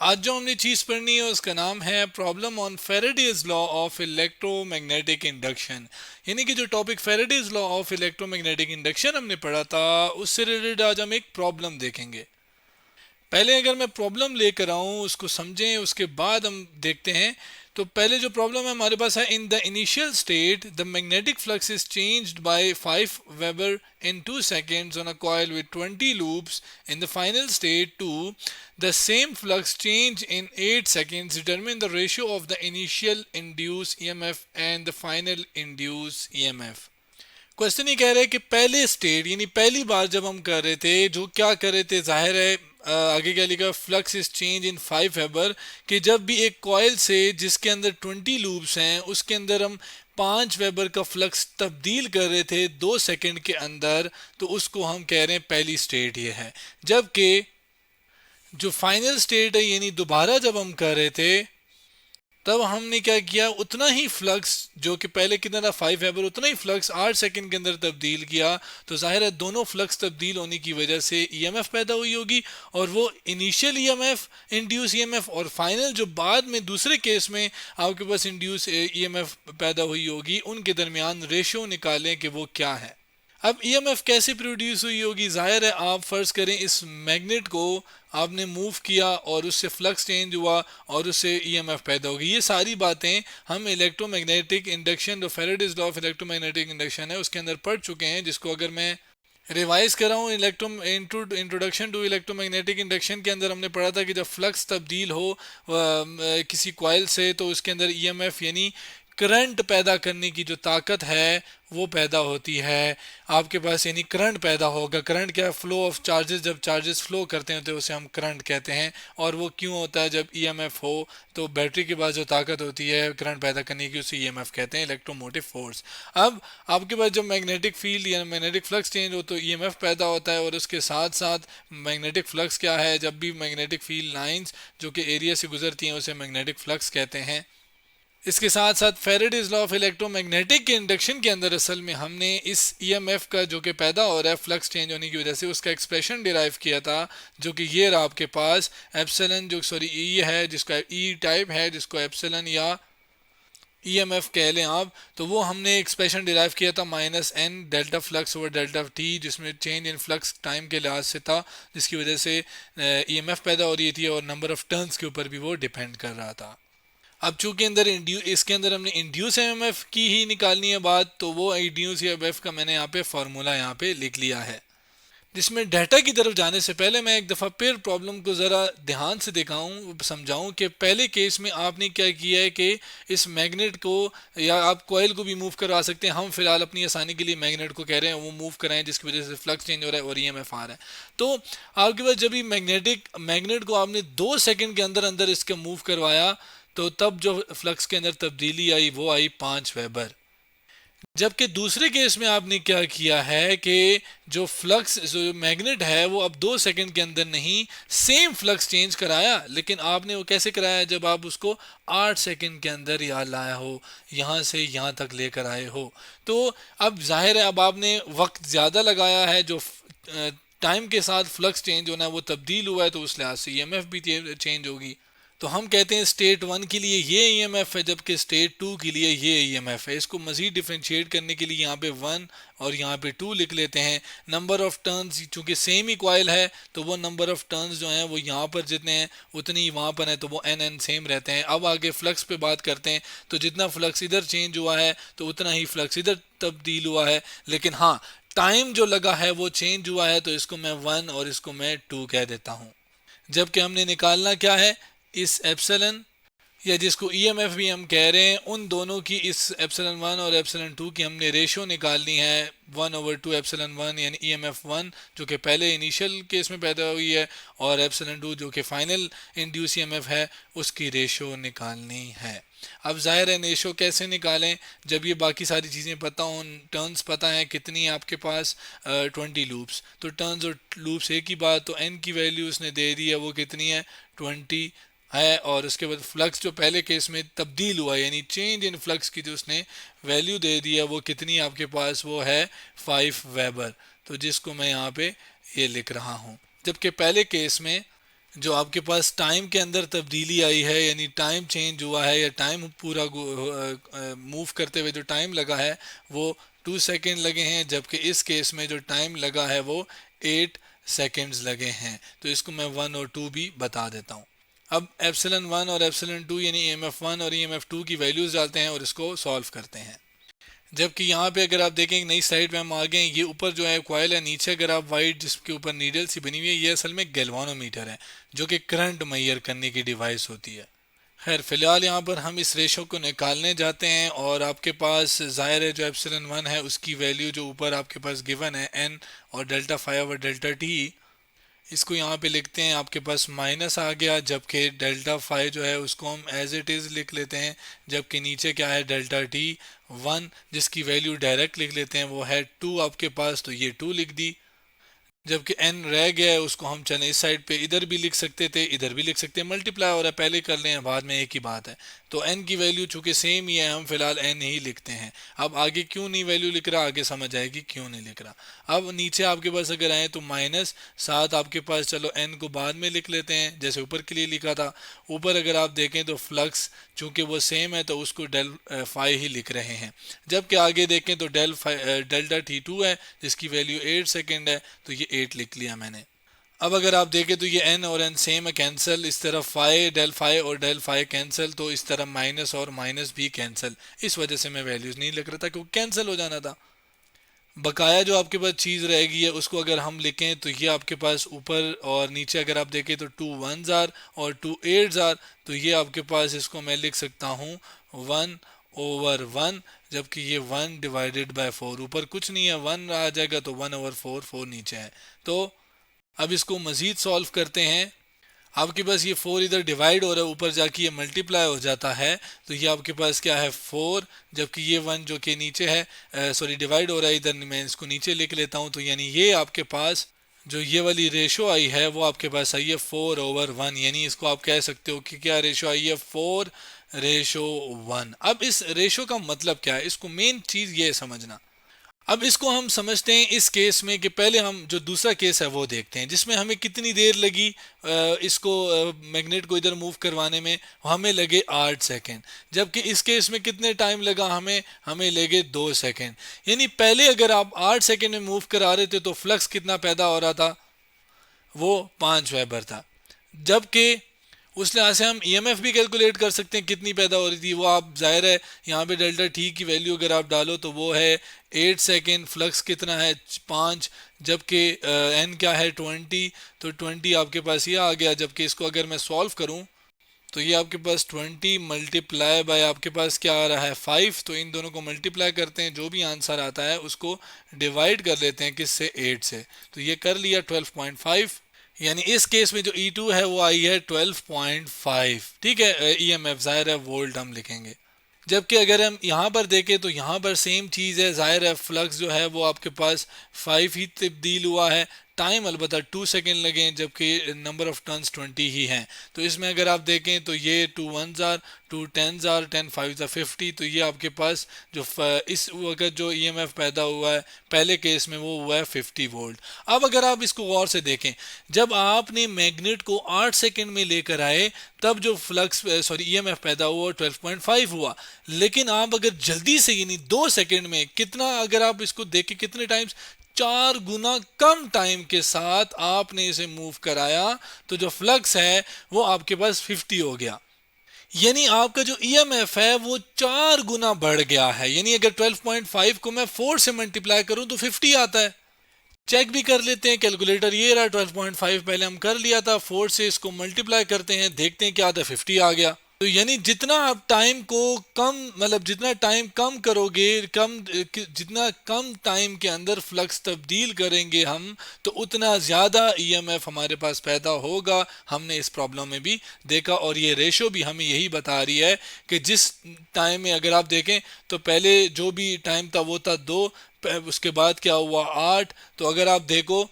आज जो हमने चीज पढ़नी है उसका नाम है problem on Faraday's law of electromagnetic induction. यानी कि जो topic Faraday's law of electromagnetic induction हमने पढ़ा था उससे रिलेटेड आज हम एक प्रॉब्लम देखेंगे। पहले अगर मैं प्रॉब्लम लेकर आऊँ उसको समझें उसके बाद हम देखते हैं। तो पहले जो प्रॉब्लम है हमारे पास है, in the initial state the magnetic flux is changed by 5 weber in 2 seconds on a coil with 20 loops. In the final state 2, the same flux change in 8 seconds. Determine the ratio of the initial induced EMF and the final induced EMF. Question ये कह रहे हैं कि पहले state यानी पहली बार जब हम कर रहे थे जो क्या कर रहे थे, जाहिर है आगे क्या लिखा, flux is change in 5 weber, कि जब भी एक कॉयल से जिसके अंदर 20 लूप्स हैं उसके अंदर हम 5 वेबर का फ्लक्स तब्दील कर रहे थे 2 सेकंड के अंदर, तो उसको हम कह रहे हैं पहली स्टेट ये है। जबकि जो फाइनल स्टेट है यानी दोबारा जब हम कर रहे थे तब हमने क्या किया, उतना ही फ्लक्स जो कि पहले कितना था 5 वेबर, उतना ही फ्लक्स 8 सेकंड के अंदर तब्दील किया। तो जाहिर है दोनों फ्लक्स तब्दील होने की वजह से ईएमएफ पैदा हुई होगी, और वो इनिशियल ईएमएफ इंड्यूस ईएमएफ और फाइनल जो बाद में दूसरे केस में आपके पास इंड्यूस ईएमएफ पैदा हुई होगी उनके दरमियान रेशो निकालें कि वो क्या है। अब ईएमएफ कैसे प्रोड्यूस हुई होगी, जाहिर है आप फर्ज करें इस मैग्नेट को आपने मूव किया और उससे फ्लक्स चेंज हुआ और उससे ईएमएफ पैदा होगी। ये सारी बातें हम इलेक्ट्रोमैग्नेटिक इंडक्शन, जो Faraday's law of electromagnetic induction है उसके अंदर पढ़ चुके हैं, जिसको अगर मैं रिवाइज कर रहा हूँ इंट्रोडक्शन टू इलेक्ट्रोमैग्नेटिक इंडक्शन के अंदर हमने पढ़ा था कि जब फ्लक्स तब्दील हो किसी कॉइल से तो उसके अंदर ईएमएफ यानी करंट पैदा करने की जो ताकत है वो पैदा होती है आपके पास, यानी करंट पैदा होगा। करंट क्या है, फ्लो ऑफ चार्जेस, जब चार्जेस फ्लो करते हैं तो उसे हम करंट कहते हैं। और वो क्यों होता है, जब ईएमएफ हो तो बैटरी के पास जो ताकत होती है करंट पैदा करने की उसे ईएमएफ कहते हैं, इलेक्ट्रोमोटिव फोर्स। अब आपके पास जब मैग्नेटिक फील्ड या मैग्नेटिक फ्लक्स चेंज हो तो ईएमएफ पैदा होता है, और उसके साथ साथ मैग्नेटिक फ्लक्स क्या है, जब भी मैग्नेटिक फील्ड लाइंस जो कि एरिया से गुजरती हैं उसे मैग्नेटिक फ्लक्स कहते हैं। इसके साथ साथ फेरेडेज लॉ ऑफ इलेक्ट्रोमैग्नेटिक के इंडक्शन के अंदर असल में हमने इस ईएमएफ का जो कि पैदा हो रहा है फ्लक्स चेंज होने की वजह से उसका एक्सप्रेशन डिराइव किया था, जो कि ये रहा आपके पास एप्सिलॉन, जो सॉरी ई है जिसका ई टाइप है जिसको एप्सिलॉन या ईएमएफ कह लें आप, तो वो हमने एक्सप्रेशन डिराइव किया था minus N delta flux over delta t, जिसमें चेंज इन फ्लक्स टाइम के लिहाज से था, जिसकी वजह से ईएमएफ पैदा हो रही थी और नंबर ऑफ टर्न्स के ऊपर भी वो डिपेंड कर रहा था। अब चूंकि अंदर इसके अंदर हमने इंड्यूस एमएफ की ही निकालनी है बात, तो वो इंड्यूस एमएफ का मैंने यहाँ पे फॉर्मूला यहाँ पे लिख लिया है। जिसमें डाटा की तरफ जाने से पहले मैं एक दफ़ा फिर प्रॉब्लम को ज़रा ध्यान से दिखाऊं, समझाऊं कि पहले केस में आपने क्या किया है कि इस मैग्नेट को या आप कॉइल को भी मूव करवा सकते हैं, हम फिलहाल अपनी आसानी के लिए मैग्नेट को कह रहे हैं वो मूव कराएं जिसकी वजह से फ्लक्स चेंज हो रहा है और ईएमएफ आ रहा है। तो आपके पास जब भी मैग्नेट को आपने 2 सेकंड के अंदर अंदर इसके मूव करवाया तो तब जो फ्लक्स के अंदर तब्दीली आई वो आई 5 वेबर। जबकि दूसरे केस में आपने क्या किया है कि जो फ्लक्स जो मैग्नेट है वो अब 2 सेकंड के अंदर नहीं सेम फ्लक्स चेंज कराया, लेकिन आपने वो कैसे कराया, जब आप उसको 8 सेकंड के अंदर यहाँ लाया हो, यहाँ से यहाँ तक लेकर आए हो। तो अब जाहिर है अब आपने वक्त ज़्यादा लगाया है, जो टाइम के साथ फ्लक्स चेंज होना है वो तब्दील हुआ है, तो उस लिहाज से ईएमएफ भी चेंज होगी। तो हम कहते हैं स्टेट 1 के लिए ये ईएमएफ है जबकि स्टेट 2 के लिए ये ईएमएफ है। इसको मजीद डिफ्रेंशिएट करने के लिए यहाँ पे 1 और यहाँ पे 2 लिख लेते हैं। नंबर ऑफ टर्न्स चूंकि सेम ही कॉइल है तो वो नंबर ऑफ टर्न्स जो हैं वो यहाँ पर जितने हैं उतनी ही वहाँ पर हैं, तो वो एन सेम रहते हैं। अब आगे फ्लक्स पे बात करते हैं, तो जितना फ्लक्स इधर चेंज हुआ है तो उतना ही फ्लक्स इधर तब्दील हुआ है, लेकिन हाँ टाइम जो लगा है वो चेंज हुआ है, तो इसको मैं 1 और इसको मैं 2 कह देता हूँ। जबकि हमने निकालना क्या है, इस एप्सिलन या जिसको ईएमएफ भी हम कह रहे हैं उन दोनों की, इस एप्सिलन 1 और एप्सिलन 2 की हमने रेशो निकालनी है 1/2 एप्सिलन 1 यानी ईएमएफ 1 जो कि पहले इनिशियल केस में पैदा हुई है, और एप्सिलन 2 जो कि फाइनल इंड्यूस ईएमएफ है उसकी रेशो निकालनी है। अब जाहिर है रेशो कैसे निकालें, जब ये बाकी सारी चीज़ें पता हों, टर्न्स पता है कितनी है आपके पास 20 लूप्स, तो टर्न्स और लूप्स एक ही बात, तो एन की वैल्यू उसने दे दी है वो कितनी है 20 है, और उसके बाद फ्लक्स जो पहले केस में तब्दील हुआ यानी चेंज इन फ्लक्स की जो उसने वैल्यू दे दी है वो कितनी आपके पास, वो है 5 वेबर, तो जिसको मैं यहाँ पे ये लिख रहा हूँ। जबकि पहले केस में जो आपके पास टाइम के अंदर तब्दीली आई है, यानी टाइम चेंज हुआ है या टाइम पूरा मूव करते हुए जो टाइम लगा है वो 2 सेकेंड लगे हैं, जबकि इस केस में जो टाइम लगा है वो 8 सेकेंड्स लगे हैं। तो इसको मैं 1 और 2 भी बता देता हूँ। अब एप्सिलॉन 1 और एप्सिलॉन 2 यानी EMF 1 और EMF 2 की वैल्यूज डालते हैं और इसको सॉल्व करते हैं। जबकि यहाँ पे अगर आप देखें एक नई स्लाइड में हम आ गए हैं, ये ऊपर जो है कॉइल है, नीचे अगर आप वाइट जिसके ऊपर नीडल सी बनी हुई है, ये असल में गैल्वानोमीटर है जो कि करंट मैयर करने की डिवाइस होती है। खैर फिलहाल यहाँ पर हम इस रेशो को निकालने जाते हैं और आपके पास ज़ाहिर है जो एप्सिलॉन 1 है उसकी वैल्यू जो ऊपर आपके पास गिवन है n और डेल्टा फाइव और डेल्टा टी, इसको यहाँ पे लिखते हैं, आपके पास माइनस आ गया, जबकि डेल्टा फाइव जो है उसको हम एज इट इज़ लिख लेते हैं, जबकि नीचे क्या है डेल्टा टी 1 जिसकी वैल्यू डायरेक्ट लिख लेते हैं वो है 2 आपके पास, तो ये 2 लिख दी। जबकि n रह गया है उसको हम चले इस साइड पे, इधर भी लिख सकते थे इधर भी लिख सकते हैं, मल्टीप्लाई हो रहा है पहले कर लें बाद में एक ही बात है। तो n की वैल्यू चूंकि सेम ही है हम फिलहाल n ही लिखते हैं। अब आगे क्यों नहीं वैल्यू लिख रहा, आगे समझ आएगी क्यों नहीं लिख रहा। अब नीचे आपके पास अगर आए तो -7 आपके पास, चलो n को बाद में लिख लेते हैं जैसे ऊपर के लिए लिखा था। ऊपर अगर आप देखें तो फ्लक्स चूंकि वो सेम है तो उसको डेल फाइव ही लिख रहे हैं, जबकि आगे देखें तो डेल्टा T2 है जिसकी वैल्यू 8 सेकेंड है, तो ये 8 लिख लिया मैंने। अब अगर आप देखें तो ये n और n सेम है, कैंसिल, इस तरफ डेल फाइव और डेल फाइव कैंसिल, तो इस तरफ माइनस और माइनस भी कैंसिल। इस वजह से मैं वैल्यूज नहीं लिख रहा था क्योंकि कैंसिल हो जाना था। बकाया जो आपके पास चीज़ रहेगी है उसको अगर हम लिखें तो ये आपके पास ऊपर और नीचे अगर आप देखें तो 2 1s आर और 2 8s आर, तो ये आपके पास इसको मैं लिख सकता हूँ 1/1, जबकि ये 1 डिवाइडेड बाय 4, ऊपर कुछ नहीं है 1 आ जाएगा तो 1/4, 4 नीचे है। तो अब इसको मज़ीद सॉल्व करते हैं। आपके पास ये 4 इधर डिवाइड हो रहा है, ऊपर जाके ये मल्टीप्लाई हो जाता है, तो ये आपके पास क्या है 4, जबकि ये 1 जो कि नीचे है सॉरी डिवाइड हो रहा है इधर, मैं इसको नीचे लिख लेता हूँ। तो यानी ये आपके पास जो ये वाली रेशो आई है वो आपके पास आई है 4/1, यानी इसको आप कह सकते हो कि क्या रेशो आई है 4:1। अब इस रेशो का मतलब क्या है, इसको मेन चीज़ ये समझना। अब इसको हम समझते हैं इस केस में कि पहले हम जो दूसरा केस है वो देखते हैं जिसमें हमें कितनी देर लगी इसको मैग्नेट को इधर मूव करवाने में, हमें लगे 8 सेकेंड, जबकि इस केस में कितने टाइम लगा हमें हमें लगे 2 सेकेंड। यानी पहले अगर आप 8 सेकेंड में मूव करा रहे थे तो फ्लक्स कितना पैदा हो रहा था, वो 5 वेबर था, जबकि उस लिहाज से हम ईएमएफ भी कैलकुलेट कर सकते हैं कितनी पैदा हो रही थी, वो आप जाहिर है यहाँ पे डेल्टा टी की वैल्यू अगर आप डालो तो वो है 8 सेकेंड, फ्लक्स कितना है 5, जबकि एन क्या है 20, तो 20 आपके पास ये आ गया। जबकि इसको अगर मैं सॉल्व करूँ तो ये आपके पास 20 मल्टीप्लाई बाय आपके पास क्या आ रहा है 5, तो इन दोनों को मल्टीप्लाई करते हैं, जो भी आंसर आता है उसको डिवाइड कर लेते हैं किससे 8 से, तो ये कर लिया 12.5। यानी इस केस में जो E2 है वो आई है 12.5, ठीक है। EMF जाहिर है वोल्ट हम लिखेंगे। जबकि अगर हम यहाँ पर देखें तो यहाँ पर सेम चीज़ है, जाहिर है फ्लक्स जो है वो आपके पास 5 ही तब्दील हुआ है, टाइम अलबत्ता 2 सेकेंड लगे हैं, जबकि नंबर ऑफ टर्न्स 20 ही हैं। तो इसमें अगर आप देखें तो ये 2 1s are 2 10s are 10 5s are 50, तो ये आपके पास जो इस वक्त जो EMF पैदा हुआ है पहले केस में वो हुआ है 50 वोल्ट। अब अगर आप इसको गौर से देखें, जब आपने मैग्नेट को 8 सेकेंड में लेकर आए तब जो फ्लक्स सॉरी EMF पैदा हुआ 12.5 हुआ, लेकिन आप अगर जल्दी से यानी 2 सेकेंड में कितना, अगर आप इसको देखें कितने टाइम्स, 4 गुना कम टाइम के साथ आपने इसे मूव कराया, तो जो फ्लक्स है वो आपके पास 50 हो गया। यानी आपका जो EMF है वो 4 गुना बढ़ गया है। यानी अगर 12.5 को मैं 4 से मल्टीप्लाई करूं तो 50 आता है। चेक भी कर लेते हैं, कैलकुलेटर ये रहा 12.5 पहले हम कर लिया था, 4 से इसको मल्टीप्लाई करते हैं, देखते हैं क्या आता है, 50 आ गया। तो यानी जितना आप टाइम को कम मतलब जितना टाइम कम करोगे, जितना कम टाइम के अंदर फ्लक्स तब्दील करेंगे हम, तो उतना ज़्यादा EMF हमारे पास पैदा होगा। हमने इस प्रॉब्लम में भी देखा और ये रेशो भी हमें यही बता रही है कि जिस टाइम में अगर आप देखें तो पहले जो भी टाइम था वो था 2, उसके बाद क्या हुआ 8, तो अगर आप देखो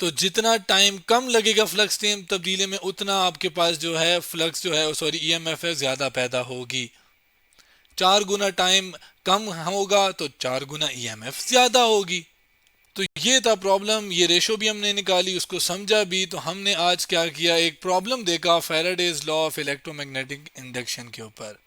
तो जितना टाइम कम लगेगा फ्लक्स टाइम तब्दीली में उतना आपके पास जो है फ्लक्स जो है सॉरी EMF है ज़्यादा पैदा होगी। 4 गुना टाइम कम होगा तो 4 गुना EMF ज़्यादा होगी। तो ये था प्रॉब्लम, ये रेशो भी हमने निकाली, उसको समझा भी। तो हमने आज क्या किया, एक प्रॉब्लम देखा Faraday's law of electromagnetic induction के ऊपर।